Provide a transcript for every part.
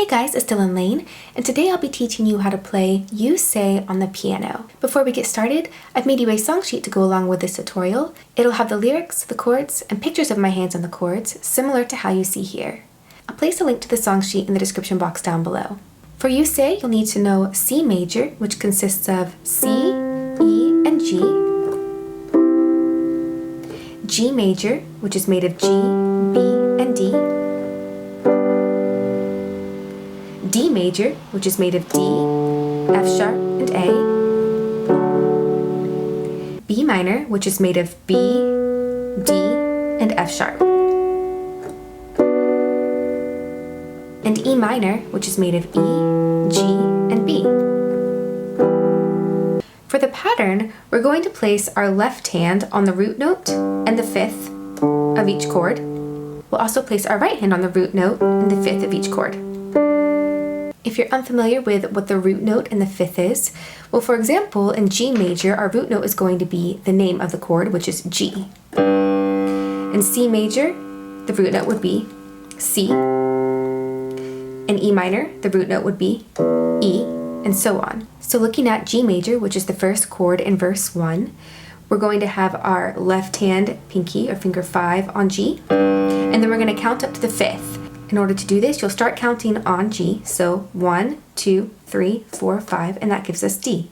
Hey guys, it's Dylan Laine, and today I'll be teaching you how to play You Say on the piano. Before we get started, I've made you a song sheet to go along with this tutorial. It'll have the lyrics, the chords, and pictures of my hands on the chords, similar to how you see here. I'll place a link to the song sheet in the description box down below. For You Say, you'll need to know C major, which consists of C, E, and G, G major, which is made of G, B, and D, D major, which is made of D, F sharp, and A, B minor, which is made of B, D, and F sharp, and E minor, which is made of E, G, and B. For the pattern, we're going to place our left hand on the root note and the fifth of each chord. We'll also place our right hand on the root note and the fifth of each chord. If you're unfamiliar with what the root note and the fifth is, well, for example, in G major, our root note is going to be the name of the chord, which is G. In C major, the root note would be C. In E minor, the root note would be E, and so on. So looking at G major, which is the first chord in verse 1, we're going to have our left hand pinky, or finger 5, on G, and then we're going to count up to the fifth. In order to do this, you'll start counting on G, so 1, 2, 3, 4, 5, and that gives us D.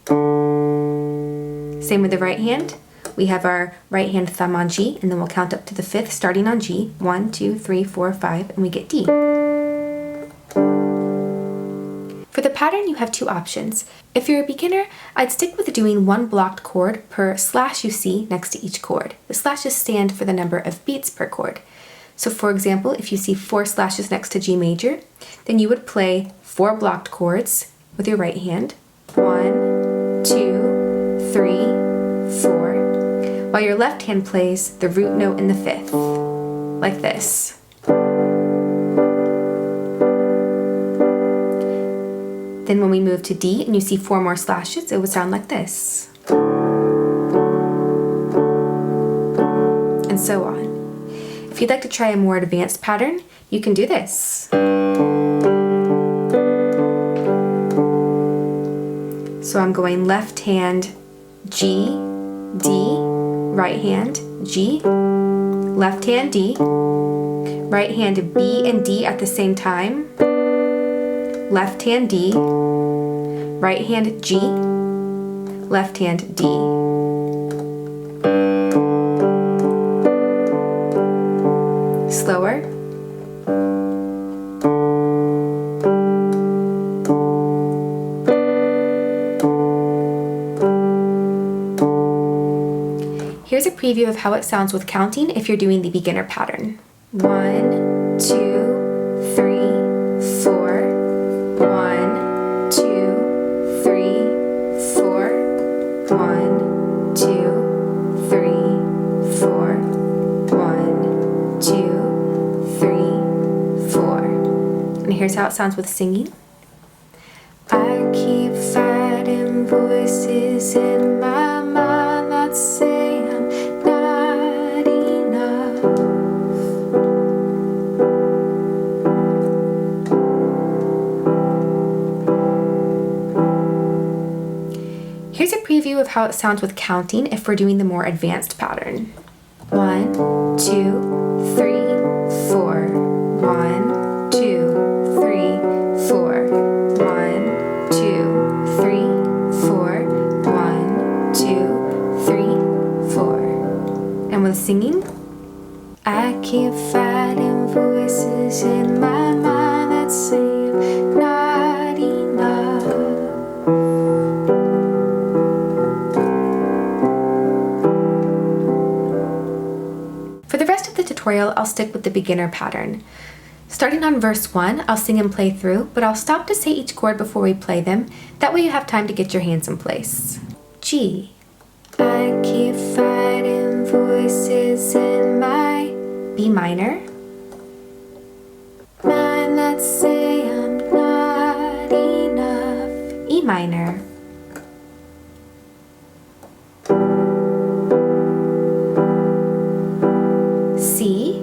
Same with the right hand. We have our right hand thumb on G, and then we'll count up to the fifth, starting on G, 1, 2, 3, 4, 5, and we get D. For the pattern, you have two options. If you're a beginner, I'd stick with doing one blocked chord per slash you see next to each chord. The slashes stand for the number of beats per chord. So for example, if you see 4 slashes next to G major, then you would play 4 blocked chords with your right hand. 1, 2, 3, 4, while your left hand plays the root note in the fifth, like this. Then when we move to D and you see 4 more slashes, it would sound like this. And so on. If you'd like to try a more advanced pattern, you can do this. So I'm going left hand G, D, right hand G, left hand D, right hand B and D at the same time, left hand D, right hand G, left hand D. Slower. Here's a preview of how it sounds with counting if you're doing the beginner pattern. 1, 2, 3, 4. 1, 2, 3, 4. 1, 2, 3, 4. 1, 2, 3, 4. And here's how it sounds with singing. I keep fighting voices in my mind that say I'm not enough. Here's a preview of how it sounds with counting if we're doing the more advanced pattern. 1, 2, 3, 4. 1, 2, 3, 4. 1, 2, 3, 4. 1, 2, 3, 4. And with singing, I keep fighting voices in my mind that say I'm not enough. For the rest of the tutorial, I'll stick with the beginner pattern. Starting on verse 1, I'll sing and play through, but I'll stop to say each chord before we play them. That way you have time to get your hands in place. G. I keep fighting voices in my B minor. Mind that say I'm not enough. E minor. C.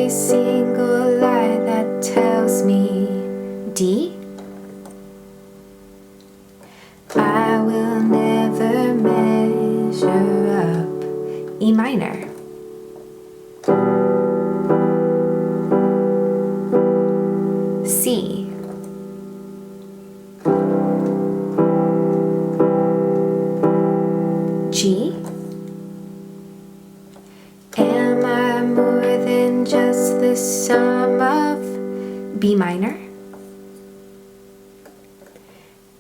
every single lie that tells me D. I will never measure up, E minor. C. G. Am I more than just the sum of B minor?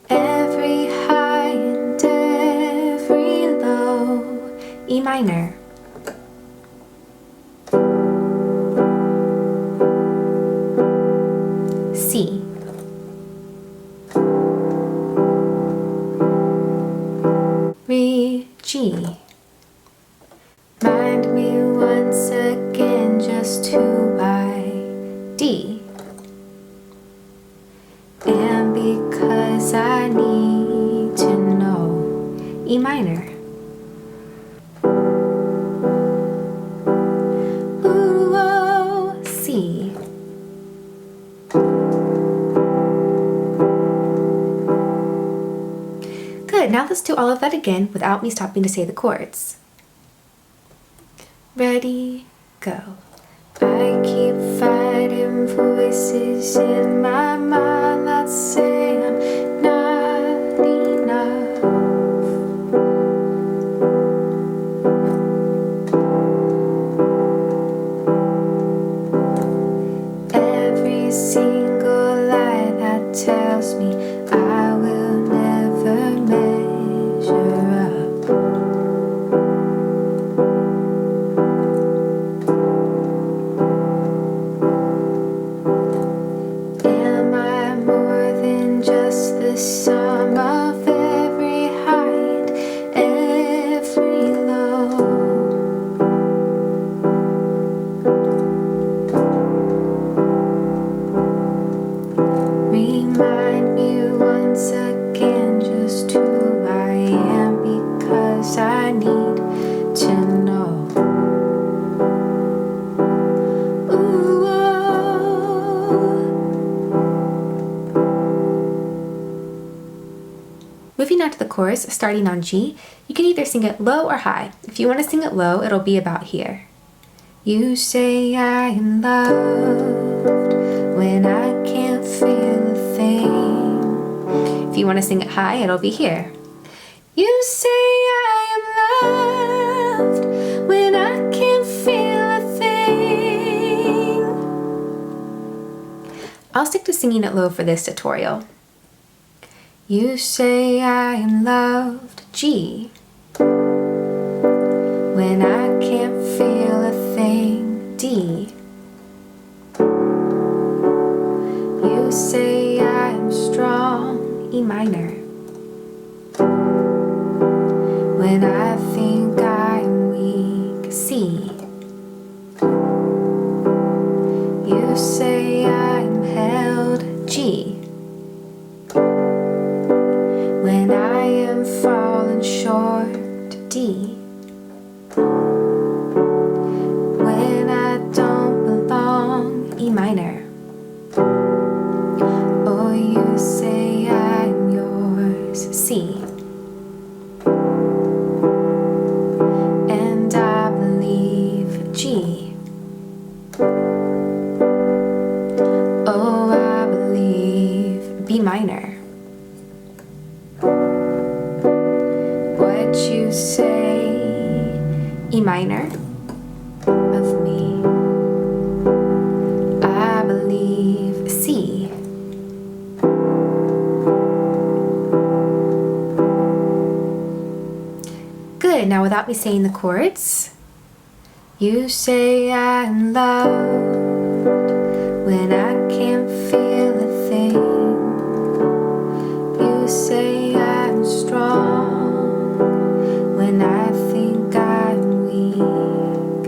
Every high and every low, E minor. C. Re G. Mind me once again just who I D. And because I need to know, E minor. Ooh, oh, C. Good, now let's do all of that again without me stopping to say the chords. Ready, go. I keep fighting voices in my mind that say I'm not enough. Every single lie that tells me I will never measure up. Am I more than just the sum of every high and every low? Remind me once again just who I am because I need to know. Ooh, oh. Moving on to the chorus, starting on G, you can either sing it low or high. If you want to sing it low, it'll be about here. You say I am loved when I can't feel a thing. If you want to sing it high, it'll be here. You say I am loved when I can't feel a thing. I'll stick to singing it low for this tutorial. You say I am loved, G, when I can't feel a thing, D. You say I am strong, E minor, when I think I am weak, C. You say I am held, G, when I am falling short, D. When I don't belong, E minor. Oh, you say I'm yours, C. And I believe, G. Oh, I believe, B minor. What you say, E minor, of me. I believe, C. Good, now without me saying the chords. You say I'm loved when I can't feel a thing. You say I'm strong when I think I'm weak.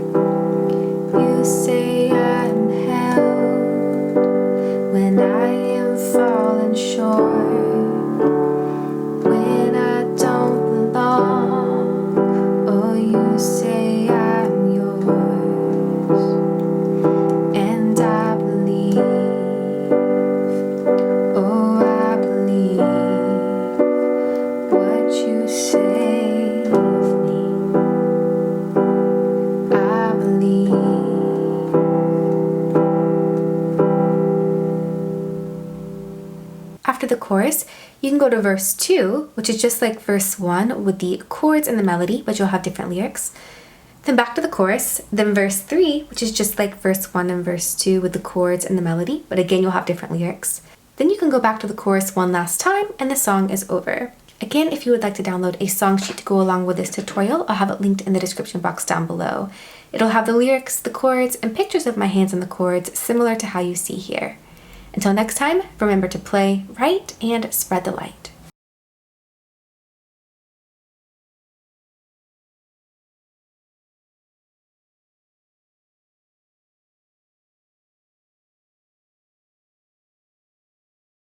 You say I'm held when I am falling short. When I don't belong, oh, you say I'm yours. chorus, you can go to verse 2, which is just like verse 1 with the chords and the melody, but you'll have different lyrics. Then back to the chorus, then verse 3, which is just like verse 1 and verse 2 with the chords and the melody, but again, you'll have different lyrics. Then you can go back to the chorus one last time and the song is over. Again, if you would like to download a song sheet to go along with this tutorial, I'll have it linked in the description box down below. It'll have the lyrics, the chords, and pictures of my hands on the chords, similar to how you see here. Until next time, remember to play, write, and spread the light.